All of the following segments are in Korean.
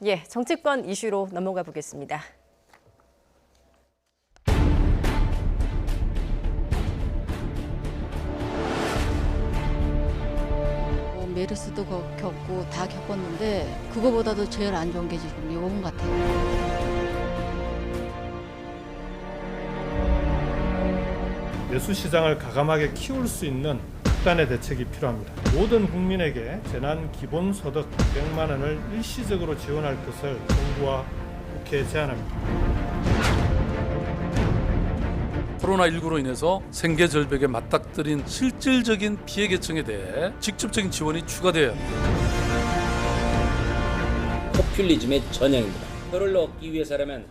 예, 정치권 이슈로 넘어가 보겠습니다. 메르스도 겪고 다 겪었는데 그거보다도 제일 안 좋은 게 지금 요번 같아요. 내수 시장을 가감하게 키울 수 있는 특단의 대책이 필요합니다. 모든 국민에게 재난 기본소득 100만 원을 일시적으로 지원할 것을 정부와 국회에 제안합니다. 코로나19로 인해서 생계 절벽에 맞닥뜨린 실질적인 피해 계층에 대해 직접적인 지원이 추가되어야 합니다. 포퓰리즘의 전형입니다. 표를 얻기 위해서라면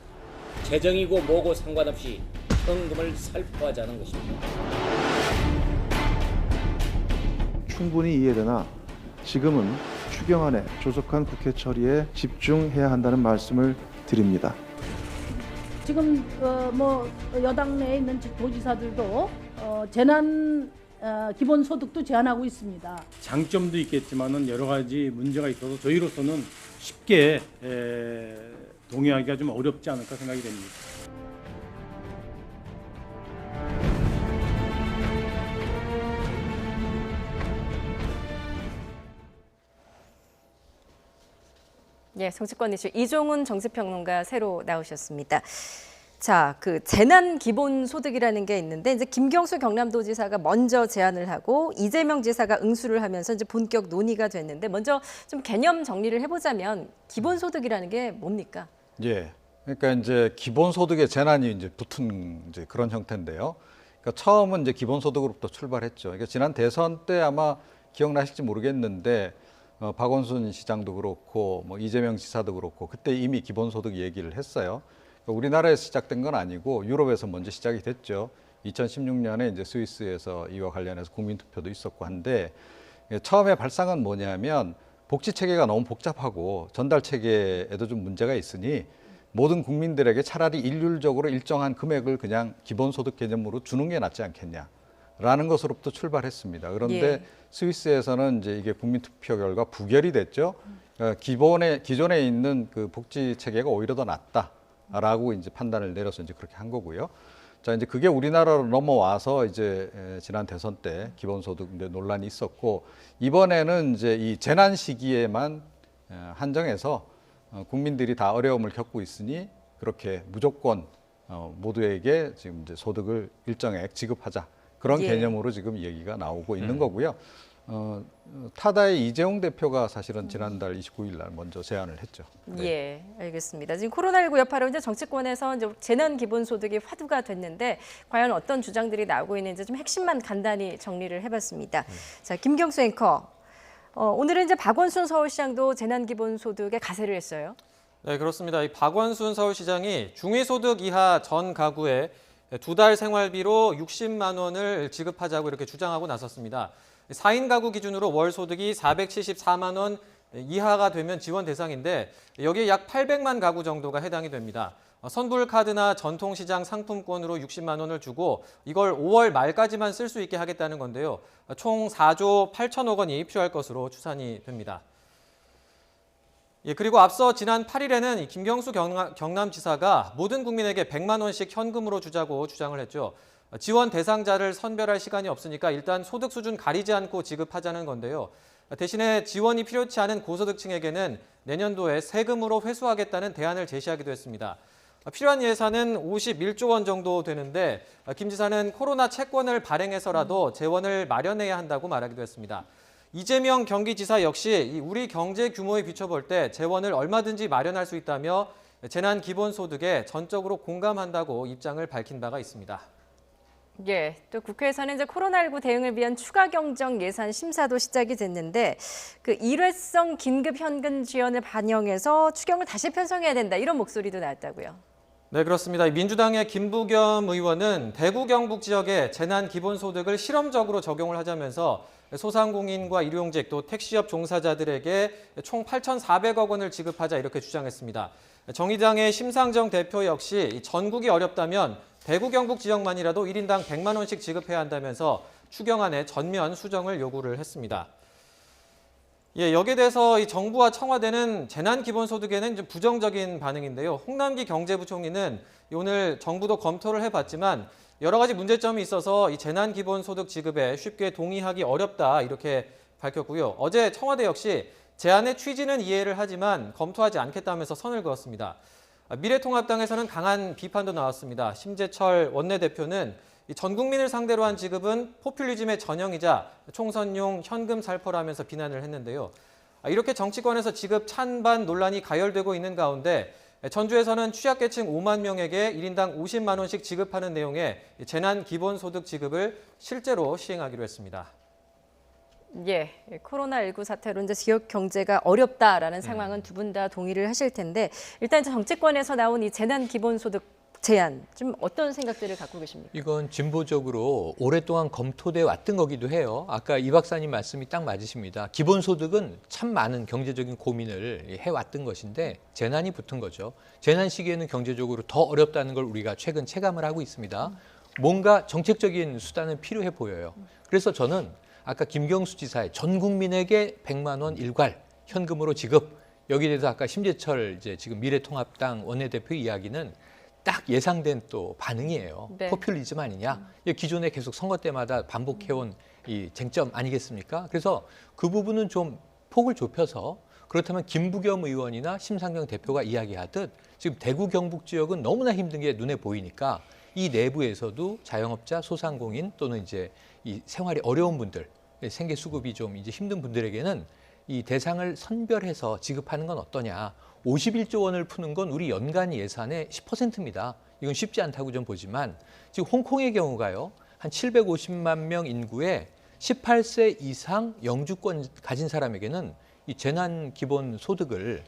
재정이고 뭐고 상관없이 현금을 살포하자는 것입니다. 충분히 이해되나 지금은 추경안의 조속한 국회 처리에 집중해야 한다는 말씀을 드립니다. 지금 여당 내에 있는 도지사들도 재난 기본소득도 제안하고 있습니다. 장점도 있겠지만은 여러 가지 문제가 있어서 저희로서는 쉽게 동의하기가 좀 어렵지 않을까 생각이 됩니다. 예, 정치권 이슈 이종훈 정치평론가 새로 나오셨습니다. 자, 그 재난 기본 소득이라는 게 있는데 이제 김경수 경남도지사가 먼저 제안을 하고 이재명 지사가 응수를 하면서 이제 본격 논의가 됐는데 먼저 좀 개념 정리를 해보자면 기본 소득이라는 게 뭡니까? 예, 그러니까 이제 기본소득에 재난이 이제 붙은 이제 그런 형태인데요. 그러니까 처음은 이제 기본소득으로부터 출발했죠. 그러니까 지난 대선 때 아마 기억나실지 모르겠는데. 박원순 시장도 그렇고 뭐 이재명 지사도 그렇고 그때 이미 기본소득 얘기를 했어요. 그러니까 우리나라에서 시작된 건 아니고 유럽에서 먼저 시작이 됐죠. 2016년에 이제 스위스에서 이와 관련해서 국민투표도 있었고 한데 처음에 발상은 뭐냐면 복지 체계가 너무 복잡하고 전달 체계에도 좀 문제가 있으니 모든 국민들에게 차라리 일률적으로 일정한 금액을 그냥 기본소득 개념으로 주는 게 낫지 않겠냐라는 것으로부터 출발했습니다. 그런데 예. 스위스에서는 이제 이게 국민투표 결과 부결이 됐죠. 기존에 있는 그 복지 체계가 오히려 더 낫다라고 이제 판단을 내려서 이제 그렇게 한 거고요. 자, 이제 그게 우리나라로 넘어와서 이제 지난 대선 때 기본소득 이제 논란이 있었고 이번에는 이제 이 재난 시기에만 한정해서 국민들이 다 어려움을 겪고 있으니 그렇게 무조건 모두에게 지금 이제 소득을 일정액 지급하자. 그런 예. 개념으로 지금 얘기가 나오고 있는 거고요. 타다의 이재용 대표가 사실은 지난달 29일 날 먼저 제안을 했죠. 네. 예, 알겠습니다. 지금 코로나19 여파로 이제 정치권에서 이제 재난 기본소득이 화두가 됐는데 과연 어떤 주장들이 나오고 있는지 좀 핵심만 간단히 정리를 해봤습니다. 자, 김경수 앵커. 오늘은 이제 박원순 서울시장도 재난 기본소득에 가세를 했어요. 네, 그렇습니다. 이 박원순 서울시장이 중위소득 이하 전 가구에 2달 생활비로 60만 원을 지급하자고 이렇게 주장하고 나섰습니다. 4인 가구 기준으로 월 소득이 474만 원 이하가 되면 지원 대상인데 여기에 약 800만 가구 정도가 해당이 됩니다. 선불카드나 전통시장 상품권으로 60만 원을 주고 이걸 5월 말까지만 쓸 수 있게 하겠다는 건데요. 총 4조 8천억 원이 필요할 것으로 추산이 됩니다. 예, 그리고 앞서 지난 8일에는 김경수 경남지사가 모든 국민에게 100만 원씩 현금으로 주자고 주장을 했죠. 지원 대상자를 선별할 시간이 없으니까 일단 소득 수준 가리지 않고 지급하자는 건데요. 대신에 지원이 필요치 않은 고소득층에게는 내년도에 세금으로 회수하겠다는 대안을 제시하기도 했습니다. 필요한 예산은 51조 원 정도 되는데 김 지사는 코로나 채권을 발행해서라도 재원을 마련해야 한다고 말하기도 했습니다. 이재명 경기지사 역시 우리 경제 규모에 비춰볼 때 재원을 얼마든지 마련할 수 있다며 재난 기본소득에 전적으로 공감한다고 입장을 밝힌 바가 있습니다. 예, 또 국회에서는 이제 코로나19 대응을 위한 추가 경정 예산 심사도 시작이 됐는데 그 일회성 긴급 현금 지원을 반영해서 추경을 다시 편성해야 된다 이런 목소리도 나왔다고요. 네, 그렇습니다. 민주당의 김부겸 의원은 대구 경북 지역에 재난 기본소득을 실험적으로 적용을 하자면서 소상공인과 일용직 또 택시업 종사자들에게 총 8,400억 원을 지급하자 이렇게 주장했습니다. 정의당의 심상정 대표 역시 전국이 어렵다면 대구 경북 지역만이라도 1인당 100만 원씩 지급해야 한다면서 추경안의 전면 수정을 요구를 했습니다. 예, 여기에 대해서 이 정부와 청와대는 재난 기본소득에는 좀 부정적인 반응인데요. 홍남기 경제부총리는 오늘 정부도 검토를 해봤지만 여러 가지 문제점이 있어서 이 재난 기본소득 지급에 쉽게 동의하기 어렵다 이렇게 밝혔고요. 어제 청와대 역시 제안의 취지는 이해를 하지만 검토하지 않겠다면서 선을 그었습니다. 미래통합당에서는 강한 비판도 나왔습니다. 심재철 원내대표는 전 국민을 상대로 한 지급은 포퓰리즘의 전형이자 총선용 현금 살포라면서 비난을 했는데요. 이렇게 정치권에서 지급 찬반 논란이 가열되고 있는 가운데 전주에서는 취약계층 5만 명에게 1인당 50만 원씩 지급하는 내용의 재난 기본소득 지급을 실제로 시행하기로 했습니다. 예, 코로나19 사태로 이제 지역 경제가 어렵다라는 상황은 두 분 다 동의를 하실 텐데 일단 이제 정치권에서 나온 이 재난 기본소득 제안 좀 어떤 생각들을 갖고 계십니까? 이건 진보적으로 오랫동안 검토돼 왔던 거기도 해요. 아까 이 박사님 말씀이 딱 맞으십니다. 기본소득은 참 많은 경제적인 고민을 해왔던 것인데 재난이 붙은 거죠. 재난 시기에는 경제적으로 더 어렵다는 걸 우리가 최근 체감을 하고 있습니다. 뭔가 정책적인 수단은 필요해 보여요. 그래서 저는 아까 김경수 지사의 전 국민에게 100만 원 일괄 현금으로 지급 여기에 대해서 아까 심재철 지금 미래통합당 원내대표 이야기는 딱 예상된 또 반응이에요. 네. 포퓰리즘 아니냐? 기존에 계속 선거 때마다 반복해온 이 쟁점 아니겠습니까? 그래서 그 부분은 좀 폭을 좁혀서 그렇다면 김부겸 의원이나 심상정 대표가 이야기하듯 지금 대구 경북 지역은 너무나 힘든 게 눈에 보이니까 이 내부에서도 자영업자, 소상공인 또는 이제 이 생활이 어려운 분들, 생계 수급이 좀 이제 힘든 분들에게는 이 대상을 선별해서 지급하는 건 어떠냐? 51조 원을 푸는 건 우리 연간 예산의 10%입니다. 이건 쉽지 않다고 좀 보지만 지금 홍콩의 경우가요. 한 750만 명 인구에 18세 이상 영주권 가진 사람에게는 이 재난 기본 소득을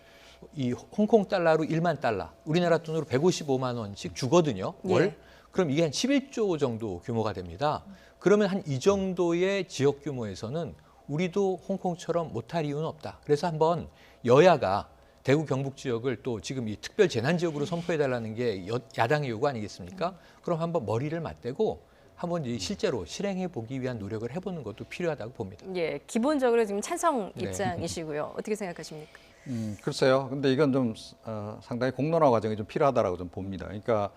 이 홍콩 달러로 1만 달러, 우리나라 돈으로 155만 원씩 주거든요. 월. 예. 그럼 이게 한 11조 정도 규모가 됩니다. 그러면 한 이 정도의 지역 규모에서는 우리도 홍콩처럼 못할 이유는 없다. 그래서 한번 여야가 대구 경북 지역을 또 지금 이 특별 재난 지역으로 선포해달라는 게 야당의 요구 아니겠습니까? 그럼 한번 머리를 맞대고 한번 실제로 실행해 보기 위한 노력을 해보는 것도 필요하다고 봅니다. 예, 기본적으로 지금 찬성 입장이시고요. 어떻게 생각하십니까? 글쎄요. 근데 이건 좀 상당히 공론화 과정이 좀 필요하다라고 좀 봅니다. 그러니까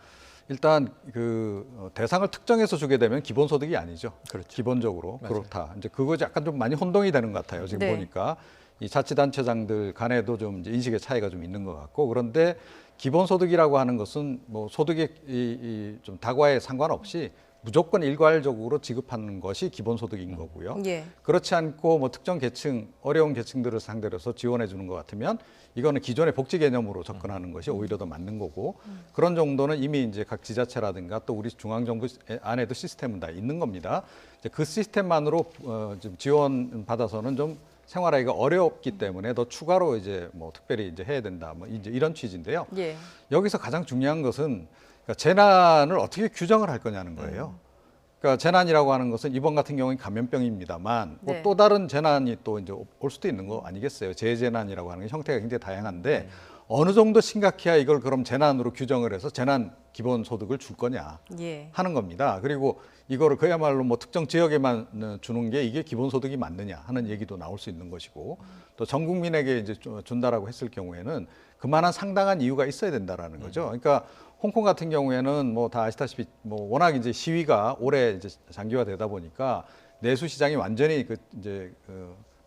일단 그 대상을 특정해서 주게 되면 기본소득이 아니죠. 그렇죠. 기본적으로 맞아요. 그렇다. 이제 그거 약간 좀 많이 혼동이 되는 것 같아요. 지금 네. 보니까 이 자치단체장들 간에도 좀 이제 인식의 차이가 좀 있는 것 같고 그런데 기본소득이라고 하는 것은 뭐 소득이 좀 다과에 상관없이 무조건 일괄적으로 지급하는 것이 기본소득인 거고요. 예. 그렇지 않고 뭐 특정 계층, 어려운 계층들을 상대로 해서 지원해 주는 것 같으면 이거는 기존의 복지 개념으로 접근하는 것이 오히려 더 맞는 거고 그런 정도는 이미 이제 각 지자체라든가 또 우리 중앙정부 안에도 시스템은 다 있는 겁니다. 이제 그 시스템만으로 좀 지원 받아서는 좀 생활하기가 어렵기 때문에 더 추가로 이제 뭐 특별히 이제 해야 된다. 뭐 이제 이런 취지인데요. 예. 여기서 가장 중요한 것은 그러니까 재난을 어떻게 규정을 할 거냐는 거예요. 그러니까 재난이라고 하는 것은 이번 같은 경우는 감염병입니다만 뭐 네. 또 다른 재난이 또 이제 올 수도 있는 거 아니겠어요. 재재난이라고 하는 게 형태가 굉장히 다양한데 어느 정도 심각해야 이걸 그럼 재난으로 규정을 해서 재난 기본 소득을 줄 거냐 예. 하는 겁니다. 그리고 이거를 그야말로 뭐 특정 지역에만 주는 게 이게 기본 소득이 맞느냐 하는 얘기도 나올 수 있는 것이고 또 전 국민에게 이제 준다라고 했을 경우에는 그만한 상당한 이유가 있어야 된다라는 거죠. 그러니까 홍콩 같은 경우에는 뭐 다 아시다시피 뭐 워낙 이제 시위가 오래 이제 장기화되다 보니까 내수 시장이 완전히 이제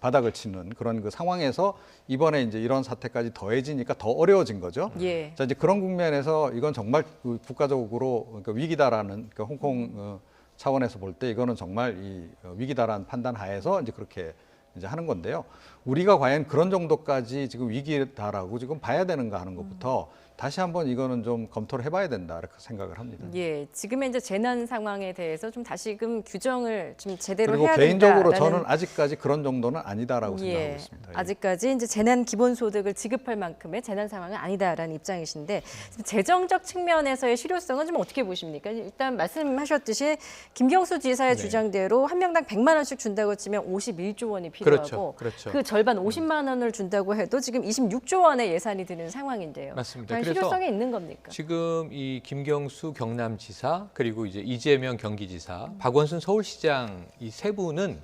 바닥을 치는 그런 그 상황에서 이번에 이제 이런 사태까지 더해지니까 더 어려워진 거죠. 예. 자, 이제 그런 국면에서 이건 정말 국가적으로 그러니까 위기다라는 그러니까 홍콩 차원에서 볼 때 이거는 정말 이 위기다라는 판단 하에서 이제 그렇게 이제 하는 건데요. 우리가 과연 그런 정도까지 지금 위기다라고 지금 봐야 되는가 하는 것부터 다시 한번 이거는 좀 검토를 해봐야 된다 이렇게 생각을 합니다. 예, 지금의 이제 재난 상황에 대해서 좀 다시금 규정을 좀 제대로 그리고 해야 개인적으로 된다라는. 저는 아직까지 그런 정도는 아니다라고 생각하고 있습니다. 예. 아직까지 이제 재난 기본소득을 지급할 만큼의 재난 상황은 아니다라는 입장이신데 재정적 측면에서의 실효성은 좀 어떻게 보십니까? 일단 말씀하셨듯이 김경수 지사의 주장대로 한 명당 100만 원씩 준다고 치면 51조 원이 필요하고 그렇죠. 그 절반 50만 원을 준다고 해도 지금 26조 원의 예산이 드는 상황인데요. 맞습니다. 과연 그래서 실효성이 있는 겁니까? 지금 이 김경수 경남지사 그리고 이제 이재명 경기지사, 박원순 서울시장 이 세 분은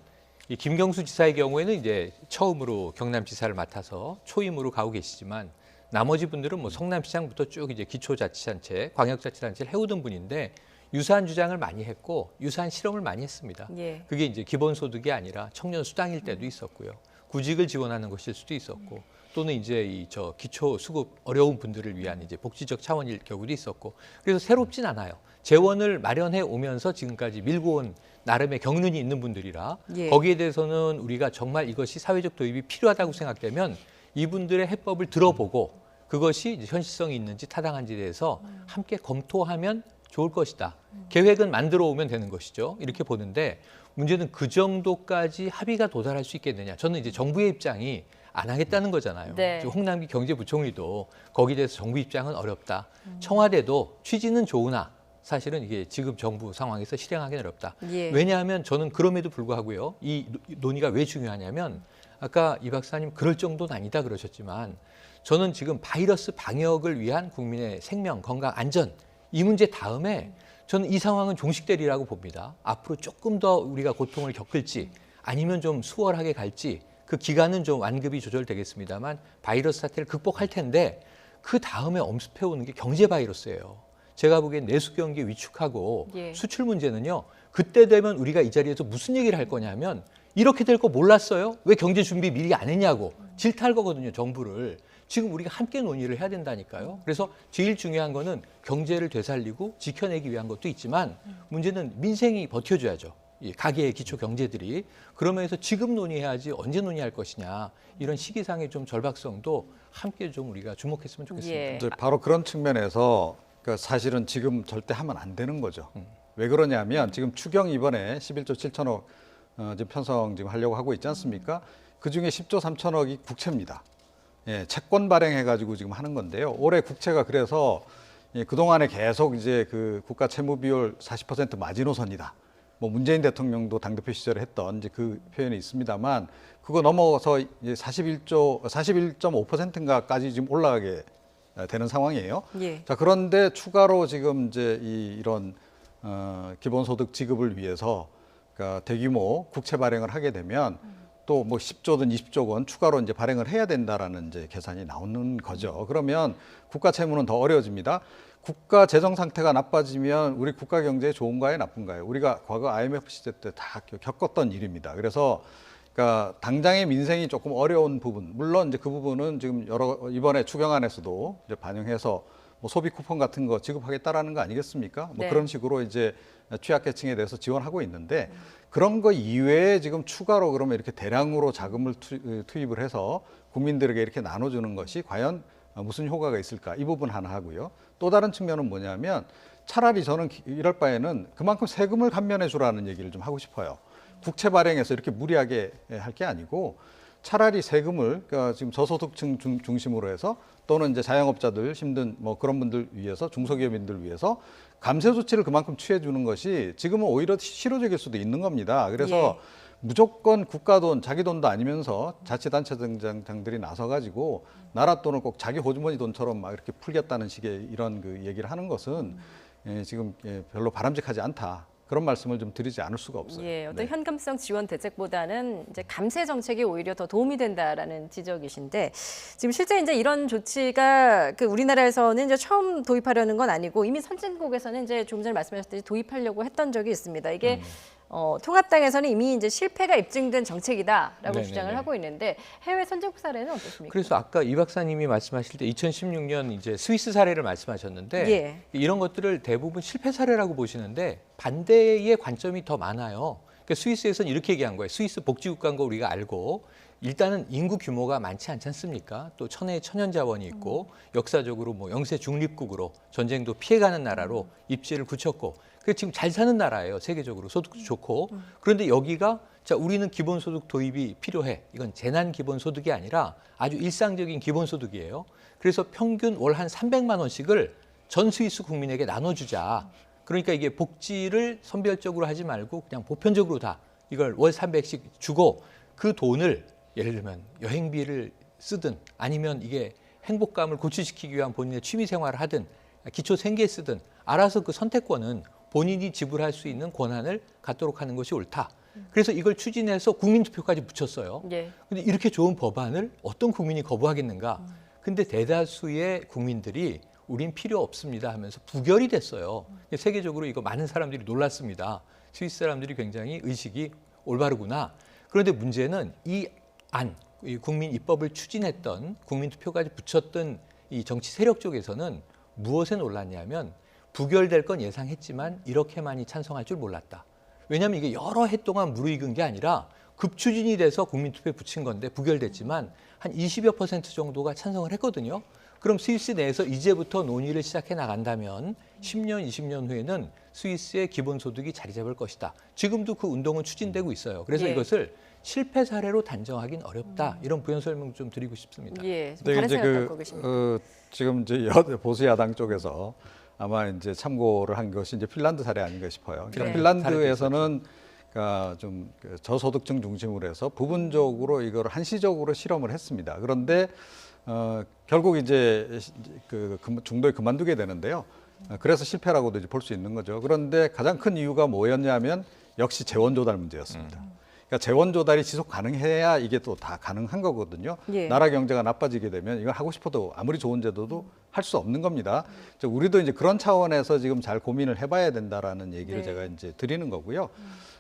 이 김경수 지사의 경우에는 이제 처음으로 경남지사를 맡아서 초임으로 가고 계시지만 나머지 분들은 뭐 성남시장부터 쭉 이제 기초자치단체, 광역자치단체를 해오던 분인데 유사한 주장을 많이 했고 유사한 실험을 많이 했습니다. 예. 그게 이제 기본소득이 아니라 청년 수당일 때도 있었고요. 구직을 지원하는 것일 수도 있었고 또는 이제 이 저 기초 수급 어려운 분들을 위한 이제 복지적 차원일 경우도 있었고 그래서 새롭진 않아요. 재원을 마련해 오면서 지금까지 밀고 온 나름의 경륜이 있는 분들이라 예. 거기에 대해서는 우리가 정말 이것이 사회적 도입이 필요하다고 생각되면 이분들의 해법을 들어보고 그것이 이제 현실성이 있는지 타당한지에 대해서 함께 검토하면 좋을 것이다. 계획은 만들어 오면 되는 것이죠. 이렇게 보는데 문제는 그 정도까지 합의가 도달할 수 있겠느냐. 저는 이제 정부의 입장이 안 하겠다는 거잖아요. 네. 지금 홍남기 경제부총리도 거기에 대해서 정부 입장은 어렵다. 청와대도 취지는 좋으나 사실은 이게 지금 정부 상황에서 실행하기는 어렵다. 예. 왜냐하면 저는 그럼에도 불구하고요. 이 논의가 왜 중요하냐면 아까 이 박사님 그럴 정도는 아니다 그러셨지만 저는 지금 바이러스 방역을 위한 국민의 생명, 건강, 안전 이 문제 다음에 저는 이 상황은 종식되리라고 봅니다. 앞으로 조금 더 우리가 고통을 겪을지 아니면 좀 수월하게 갈지 그 기간은 좀 완급이 조절되겠습니다만 바이러스 사태를 극복할 텐데 그 다음에 엄습해오는 게 경제 바이러스예요. 제가 보기엔 내수 경기 위축하고 예. 수출 문제는요. 그때 되면 우리가 이 자리에서 무슨 얘기를 할 거냐면 이렇게 될 거 몰랐어요? 왜 경제 준비 미리 안 했냐고 질타할 거거든요. 정부를. 지금 우리가 함께 논의를 해야 된다니까요. 그래서 제일 중요한 거는 경제를 되살리고 지켜내기 위한 것도 있지만 문제는 민생이 버텨줘야죠. 이 가계의 기초 경제들이. 그러면서 지금 논의해야지 언제 논의할 것이냐. 이런 시기상의 좀 절박성도 함께 좀 우리가 주목했으면 좋겠습니다. 예. 이제 바로 그런 측면에서 그러니까 사실은 지금 절대 하면 안 되는 거죠. 왜 그러냐면 지금 추경 이번에 11조 7천억 지금 편성 지금 하려고 하고 있지 않습니까? 그 중에 10조 3천억이 국채입니다. 예, 채권 발행해가지고 지금 하는 건데요. 올해 국채가 그래서 그동안에 계속 이제 그 국가 채무 비율 40% 마지노선이다. 뭐 문재인 대통령도 당대표 시절에 했던 이제 그 표현이 있습니다만 그거 넘어서 이제 41.5%인가까지 지금 올라가게 되는 상황이에요. 예. 자, 그런데 추가로 지금 이제 이런 기본소득 지급을 위해서 그러니까 대규모 국채 발행을 하게 되면 또 뭐 10조든 20조 원 추가로 이제 발행을 해야 된다라는 이제 계산이 나오는 거죠. 그러면 국가 채무는 더 어려워집니다. 국가 재정 상태가 나빠지면 우리 국가 경제에 좋은가요, 나쁜가요? 우리가 과거 IMF 시대 때 다 겪었던 일입니다. 그래서 그러니까 당장의 민생이 조금 어려운 부분, 물론 이제 그 부분은 지금 이번에 추경안에서도 이제 반영해서 뭐 소비 쿠폰 같은 거 지급하겠다라는 거 아니겠습니까? 뭐 네. 그런 식으로 이제 취약계층에 대해서 지원하고 있는데 그런 거 이외에 지금 추가로 그러면 이렇게 대량으로 자금을 투입을 해서 국민들에게 이렇게 나눠주는 것이 과연 무슨 효과가 있을까? 이 부분 하나 하고요. 또 다른 측면은 뭐냐면 차라리 저는 이럴 바에는 그만큼 세금을 감면해 주라는 얘기를 좀 하고 싶어요. 국채 발행해서 이렇게 무리하게 할 게 아니고 차라리 세금을 그러니까 지금 저소득층 중심으로 해서 또는 이제 자영업자들 힘든 뭐 그런 분들 위해서 중소기업인들 위해서 감세 조치를 그만큼 취해 주는 것이 지금은 오히려 실효적일 수도 있는 겁니다. 그래서 무조건 국가 돈, 자기 돈도 아니면서 자치단체 등장들이 나서가지고 나라 돈을 꼭 자기 호주머니 돈처럼 막 이렇게 풀겠다는 식의 이런 그 얘기를 하는 것은 지금 별로 바람직하지 않다. 그런 말씀을 좀 드리지 않을 수가 없어요. 예, 어떤 네. 현금성 지원 대책보다는 이제 감세 정책이 오히려 더 도움이 된다라는 지적이신데 지금 실제 이제 이런 조치가 그 우리나라에서는 이제 처음 도입하려는 건 아니고 이미 선진국에서는 이제 조금 전에 말씀하셨듯이 도입하려고 했던 적이 있습니다. 이게 통합당에서는 이미 이제 실패가 입증된 정책이다라고 네네네. 주장을 하고 있는데 해외 선진국 사례는 어떻습니까? 그래서 아까 이 박사님이 말씀하실 때 2016년 이제 스위스 사례를 말씀하셨는데 예. 이런 것들을 대부분 실패 사례라고 보시는데 반대의 관점이 더 많아요. 그러니까 스위스에서는 이렇게 얘기한 거예요. 스위스 복지국가인 거 우리가 알고 일단은 인구 규모가 많지 않지 않습니까? 또 천혜의 천연자원이 있고 역사적으로 뭐 영세 중립국으로 전쟁도 피해가는 나라로 입지를 굳혔고 그래서 지금 잘 사는 나라예요. 세계적으로 소득도 좋고. 그런데 여기가 자 우리는 기본소득 도입이 필요해. 이건 재난 기본소득이 아니라 아주 일상적인 기본소득이에요. 그래서 평균 월 한 300만 원씩을 전 스위스 국민에게 나눠주자. 그러니까 이게 복지를 선별적으로 하지 말고 그냥 보편적으로 다 이걸 월 300씩 주고 그 돈을 예를 들면 여행비를 쓰든 아니면 이게 행복감을 고취시키기 위한 본인의 취미 생활을 하든 기초 생계에 쓰든 알아서 그 선택권은 본인이 지불할 수 있는 권한을 갖도록 하는 것이 옳다. 그래서 이걸 추진해서 국민투표까지 붙였어요. 예. 근데 이렇게 좋은 법안을 어떤 국민이 거부하겠는가? 근데 대다수의 국민들이 우린 필요 없습니다 하면서 부결이 됐어요. 세계적으로 이거 많은 사람들이 놀랐습니다. 스위스 사람들이 굉장히 의식이 올바르구나. 그런데 문제는 이 국민 입법을 추진했던 국민투표까지 붙였던 이 정치 세력 쪽에서는 무엇에 놀랐냐면 부결될 건 예상했지만 이렇게 많이 찬성할 줄 몰랐다. 왜냐하면 이게 여러 해 동안 무르익은 게 아니라 급추진이 돼서 국민투표에 붙인 건데 부결됐지만 한 20여% 정도가 찬성을 했거든요. 그럼 스위스 내에서 이제부터 논의를 시작해 나간다면 10년, 20년 후에는 스위스의 기본소득이 자리 잡을 것이다. 지금도 그 운동은 추진되고 있어요. 그래서 예. 이것을 실패 사례로 단정하긴 어렵다. 이런 부연 설명 좀 드리고 싶습니다. 예. 좀 근데 다른 이제 생각 갖고 계십니까? 지금 이제 보수 야당 쪽에서 아마 이제 참고를 한 것이 이제 핀란드 사례 아닌가 싶어요. 그러니까 네. 핀란드에서는 그러니까 좀 저소득층 중심으로 해서 부분적으로 이걸 한시적으로 실험을 했습니다. 그런데 결국 이제 중도에 그만두게 되는데요. 그래서 실패라고도 이제 볼 수 있는 거죠. 그런데 가장 큰 이유가 뭐였냐면 역시 재원 조달 문제였습니다. 그러니까 재원 조달이 지속 가능해야 이게 또 다 가능한 거거든요. 예. 나라 경제가 나빠지게 되면 이걸 하고 싶어도 아무리 좋은 제도도 할 수 없는 겁니다. 우리도 이제 그런 차원에서 지금 잘 고민을 해봐야 된다라는 얘기를 네. 제가 이제 드리는 거고요.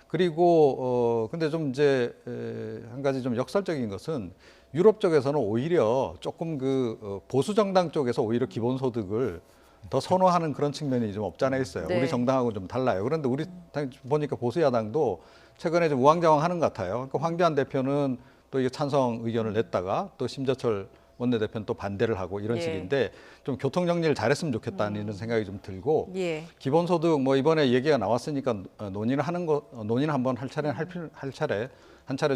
그리고 근데 좀 이제 한 가지 좀 역설적인 것은 유럽 쪽에서는 오히려 조금 보수 정당 쪽에서 오히려 기본소득을 더 선호하는 그런 측면이 좀 없지 않아 있어요. 네. 우리 정당하고 좀 달라요. 그런데 우리 보니까 보수 야당도 최근에 좀 우왕좌왕하는 것 같아요. 그러니까 황교안 대표는 또 이게 찬성 의견을 냈다가 또 심재철 원내대표는 또 반대를 하고 이런 예. 식인데 좀 교통 정리를 잘했으면 좋겠다는 이런 생각이 좀 들고 예. 기본소득 뭐 이번에 얘기가 나왔으니까 논의는 한번 할 차례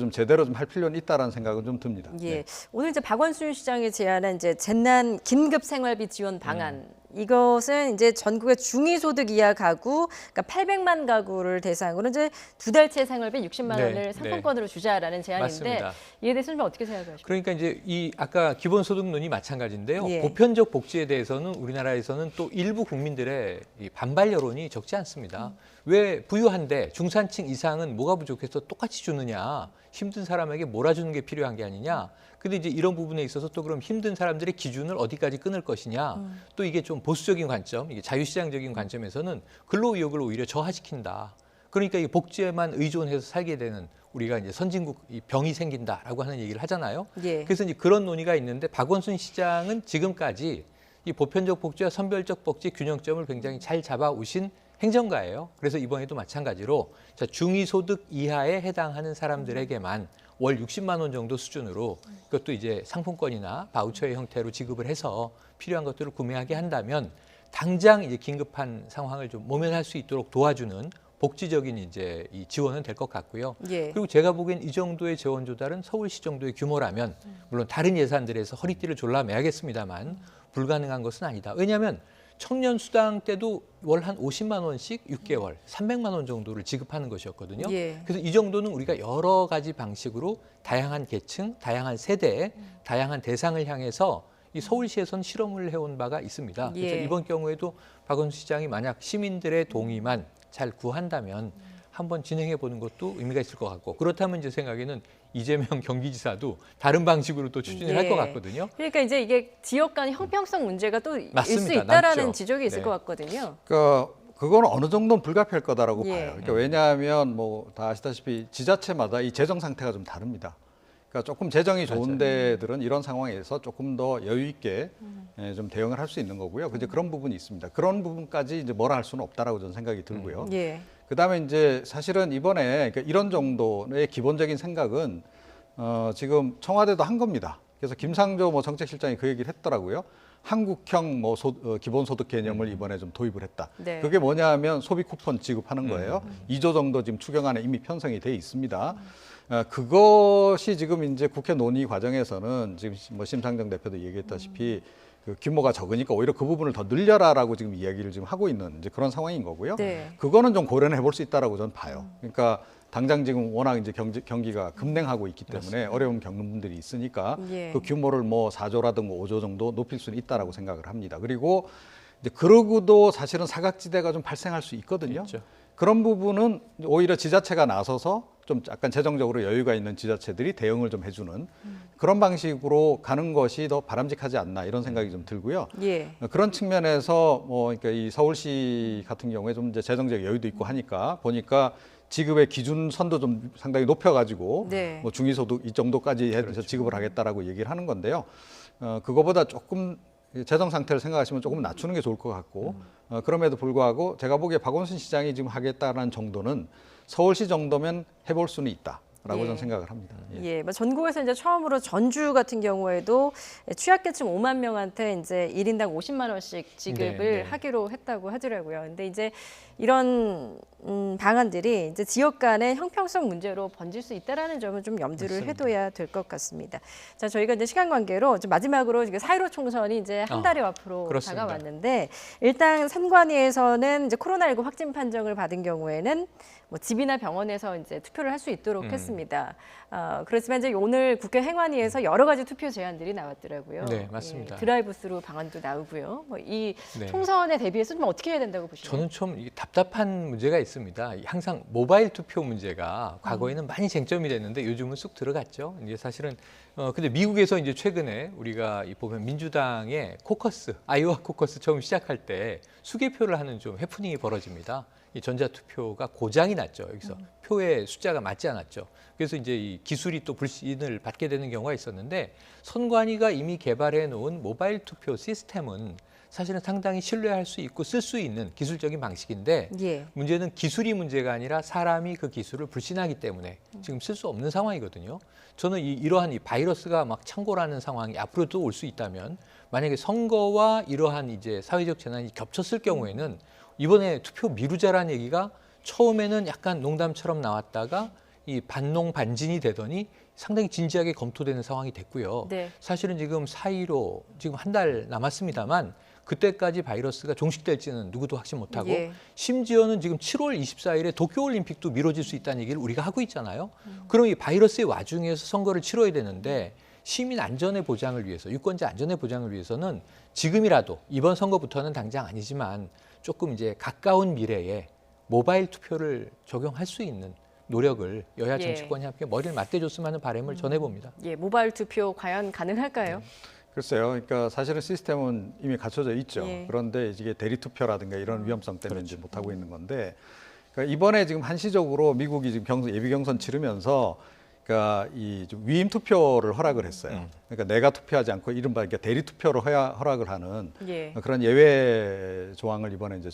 좀 제대로 좀 할 필요는 있다라는 생각은 좀 듭니다. 예. 네. 오늘 이제 박원순 시장이 제안한 이제 재난 긴급 생활비 지원 방안. 이것은 이제 전국의 중위소득 이하 가구, 그러니까 800만 가구를 대상으로 이제 2달치 생활비 60만 네, 원을 상품권으로 주자라는 제안인데 맞습니다. 이에 대해서는 좀 어떻게 생각하십니까? 그러니까 이제 이 아까 기본소득론이 마찬가지인데요. 예. 보편적 복지에 대해서는 우리나라에서는 또 일부 국민들의 이 반발 여론이 적지 않습니다. 왜 부유한데 중산층 이상은 뭐가 부족해서 똑같이 주느냐? 힘든 사람에게 몰아주는 게 필요한 게 아니냐? 근데 이제 이런 부분에 있어서 또 그럼 힘든 사람들의 기준을 어디까지 끊을 것이냐? 또 이게 좀 보수적인 관점, 이게 자유시장적인 관점에서는 근로의욕을 오히려 저하시킨다. 그러니까 이 복지에만 의존해서 살게 되는 우리가 이제 선진국 이 병이 생긴다라고 하는 얘기를 하잖아요. 예. 그래서 이제 그런 논의가 있는데 박원순 시장은 지금까지 이 보편적 복지와 선별적 복지 균형점을 굉장히 잘 잡아오신 행정가예요. 그래서 이번에도 마찬가지로 중위소득 이하에 해당하는 사람들에게만 월 60만 원 정도 수준으로 그것도 이제 상품권이나 바우처의 형태로 지급을 해서 필요한 것들을 구매하게 한다면 당장 이제 긴급한 상황을 좀 모면할 수 있도록 도와주는 복지적인 이제 이 지원은 될 것 같고요. 예. 그리고 제가 보기엔 이 정도의 재원 조달은 서울시 정도의 규모라면 물론 다른 예산들에서 허리띠를 졸라매야겠습니다만 불가능한 것은 아니다. 왜냐하면 청년 수당 때도 월 한 50만 원씩 6개월, 300만 원 정도를 지급하는 것이었거든요. 예. 그래서 이 정도는 우리가 여러 가지 방식으로 다양한 계층, 다양한 세대, 다양한 대상을 향해서 이 서울시에서는 실험을 해온 바가 있습니다. 그래서 예. 이번 경우에도 박원순 시장이 만약 시민들의 동의만 잘 구한다면 한번 진행해 보는 것도 의미가 있을 것 같고 그렇다면 제 생각에는 이재명 경기지사도 다른 방식으로 또 추진을 할 것 같거든요. 그러니까 이제 이게 지역 간 형평성 문제가 또 있을 수 맞습니다. 있다라는 남죠. 지적이 있을 네. 것 같거든요. 그러니까 그거는 어느 정도는 불가피할 거다라고 예. 봐요. 그러니까 왜냐하면 뭐 다 아시다시피 지자체마다 이 재정 상태가 좀 다릅니다. 그러니까 조금 재정이 좋은 데들은 이런 상황에서 조금 더 여유 있게 좀 대응을 할 수 있는 거고요. 이제 그런 부분이 있습니다. 그런 부분까지 이제 뭐라 할 수는 없다라고 저는 생각이 들고요. 예. 그다음에 이제 사실은 이번에 그러니까 이런 정도의 기본적인 생각은 지금 청와대도 한 겁니다. 그래서 김상조 뭐 정책실장이 그 얘기를 했더라고요. 한국형 뭐 기본소득 개념을 이번에 좀 도입을 했다. 네. 그게 뭐냐하면 소비 쿠폰 지급하는 거예요. 2조 정도 지금 추경안에 이미 편성이 돼 있습니다. 그것이 지금 이제 국회 논의 과정에서는 지금 뭐 심상정 대표도 얘기했다시피 그 규모가 적으니까 오히려 그 부분을 더 늘려라라고 지금 이야기를 지금 하고 있는 이제 그런 상황인 거고요. 네. 그거는 좀 고려해 볼 수 있다라고 저는 봐요. 그러니까 당장 지금 워낙 이제 경기가 급냉하고 있기 때문에 어려움 겪는 분들이 있으니까 예. 그 규모를 뭐 4조라든가 5조 정도 높일 수는 있다라고 생각을 합니다. 그리고 이제 그러고도 사실은 사각지대가 좀 발생할 수 있거든요. 있죠. 그런 부분은 오히려 지자체가 나서서 좀 약간 재정적으로 여유가 있는 지자체들이 대응을 좀 해주는 그런 방식으로 가는 것이 더 바람직하지 않나 이런 생각이 좀 들고요. 예. 그런 측면에서 뭐 그러니까 이 서울시 같은 경우에 좀 이제 재정적 여유도 있고 하니까 보니까 지급의 기준선도 좀 상당히 높여가지고 네. 뭐 중위소득 이 정도까지 해서 지급을 하겠다라고 얘기를 하는 건데요. 그거보다 조금 재정 상태를 생각하시면 조금 낮추는 게 좋을 것 같고 그럼에도 불구하고 제가 보기에 박원순 시장이 지금 하겠다라는 정도는 서울시 정도면 해볼 수는 있다라고 예. 저는 생각을 합니다. 예, 뭐 전국에서 이제 처음으로 전주 같은 경우에도 취약계층 5만 명한테 이제 1인당 50만 원씩 지급을 네, 네. 하기로 했다고 하더라고요. 근데 이제 이런 방안들이 이제 지역 간의 형평성 문제로 번질 수 있다라는 점은 좀 염두를 맞습니다. 해둬야 될 것 같습니다. 자, 저희가 이제 시간 관계로 좀 마지막으로 4.15 총선이 이제 한 달여 앞으로 그렇습니다. 다가왔는데 일단 선관위에서는 이제 코로나19 확진 판정을 받은 경우에는 뭐 집이나 병원에서 이제 투표를 할 수 있도록 했습니다. 그렇지만 이제 오늘 국회 행안위에서 여러 가지 투표 제안들이 나왔더라고요. 네, 맞습니다. 예, 드라이브스루 방안도 나오고요. 뭐 이 네. 총선에 대비해서 좀 어떻게 해야 된다고 보시나요? 저는 좀 답답한 문제가 있습니다. 항상 모바일 투표 문제가 과거에는 많이 쟁점이 됐는데 요즘은 쑥 들어갔죠. 이제 사실은 근데 미국에서 이제 최근에 우리가 보면 민주당의 코커스, 아이오와 코커스 처음 시작할 때 수개표를 하는 좀 해프닝이 벌어집니다. 이 전자투표가 고장이 났죠. 여기서 표의 숫자가 맞지 않았죠. 그래서 이제 이 기술이 또 불신을 받게 되는 경우가 있었는데 선관위가 이미 개발해 놓은 모바일 투표 시스템은 사실은 상당히 신뢰할 수 있고 쓸 수 있는 기술적인 방식인데 예. 문제는 기술이 문제가 아니라 사람이 그 기술을 불신하기 때문에 지금 쓸 수 없는 상황이거든요. 저는 이러한 이 바이러스가 막 창궐하는 상황이 앞으로도 올 수 있다면 만약에 선거와 이러한 이제 사회적 재난이 겹쳤을 경우에는 이번에 투표 미루자라는 얘기가 처음에는 약간 농담처럼 나왔다가 이 반농반진이 되더니 상당히 진지하게 검토되는 상황이 됐고요. 네. 사실은 지금 4.15 지금 한 달 남았습니다만 그때까지 바이러스가 종식될지는 누구도 확신 못하고 예. 심지어는 지금 7월 24일에 도쿄올림픽도 미뤄질 수 있다는 얘기를 우리가 하고 있잖아요. 그럼 이 바이러스의 와중에서 선거를 치러야 되는데 시민 안전의 보장을 위해서 유권자 안전의 보장을 위해서는 지금이라도 이번 선거부터는 당장 아니지만 조금 이제 가까운 미래에 모바일 투표를 적용할 수 있는 노력을 여야 예. 정치권이 함께 머리를 맞대줬으면 하는 바람을 전해봅니다. 예, 모바일 투표 과연 가능할까요? 글쎄요. 그러니까 사실은 시스템은 이미 갖춰져 있죠. 예. 그런데 이게 대리 투표라든가 이런 위험성 때문에 이제 못 하고 있는 건데 그러니까 이번에 지금 한시적으로 미국이 지금 예비 경선 치르면서 그러니까 이 좀 위임 투표를 허락을 했어요. 그러니까 내가 투표하지 않고 이른바 그러니까 대리 투표를 허락을 하는 예. 그런 예외 조항을 이번에 이제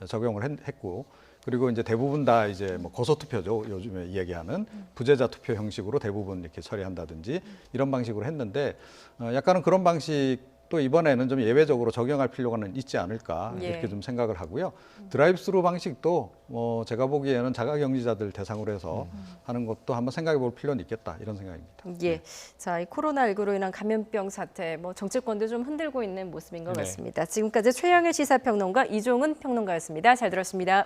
적용을 했고 그리고 이제 대부분 다 이제 뭐 고소 투표죠. 요즘에 이야기하는 부재자 투표 형식으로 대부분 이렇게 처리한다든지 이런 방식으로 했는데 약간은 그런 방식도 이번에는 좀 예외적으로 적용할 필요가 있지 않을까 예. 이렇게 좀 생각을 하고요. 드라이브스루 방식도 뭐 제가 보기에는 자가격리자들 대상으로 해서 하는 것도 한번 생각해 볼 필요는 있겠다 이런 생각입니다. 예. 자, 이 코로나19로 인한 감염병 사태, 뭐 정치권도 좀 흔들고 있는 모습인 것 네. 같습니다. 지금까지 최영일 시사평론가 이종은 평론가였습니다. 잘 들었습니다.